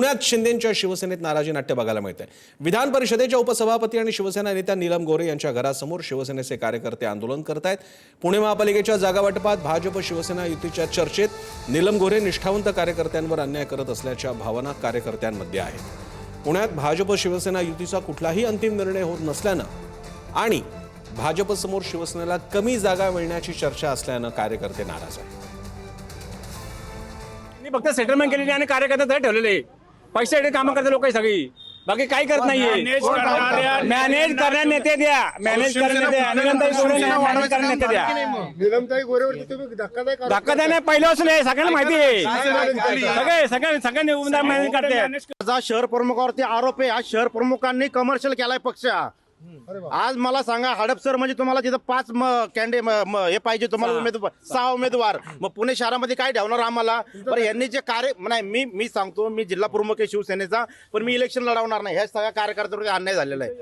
पुण्यात शिंदेंच्या शिवसेनेत नाराजी नाट्य बघायला मिळते। विधान परिषदेच्या उपसभापती आणि शिवसेना नेत्या नीलम गोरे यांच्या घरासमोर शिवसेनेचे कार्यकर्ते आंदोलन करतायत। पुणे महापालिकेच्या जागा वाटपात भाजप शिवसेना युतीच्या चर्चेत नीलम गोरे निष्ठावंत कार्यकर्त्यांवर अन्याय करत असल्याच्या भावना कार्यकर्त्यांमध्ये आहेत। पुण्यात भाजप शिवसेना युतीचा कुठलाही अंतिम निर्णय होत नसल्यानं आणि भाजपसमोर शिवसेनेला कमी जागा मिळण्याची चर्चा असल्यानं कार्यकर्ते नाराज आहेत। फक्त सेटलमेंट केलेली आणि कार्यकर्ते ठेवलेले पैसे कामं करते लोक सगळी बाकी काही करत नाहीये। मॅनेज करणारे नेते द्या, मॅनेज करणारे द्या, नेते द्या। धक्का द्या नाही पहिल्यापासून सगळ्यांना माहिती आहे, सगळ्यांनी उमेदवार मॅनेज करते। शहर प्रमुखावरती आरोप आहे। आज शहर प्रमुखांनी कमर्शियल केलाय पक्ष। आज मला सांगा हडपसर म्हणजे तुम्हाला तिथं 5 हे पाहिजे तुम्हाला उमेदवार 6 उमेदवार, मग पुणे शहरामध्ये काय ठेवणार आम्हाला? पण यांनी जे कार्य नाही, मी सांगतो मी जिल्हा प्रमुख आहे शिवसेनेचा, पण मी इलेक्शन लढवणार नाही। ह्या सगळ्या कार्यकर्त्यांवर अन्याय झालेला आहे।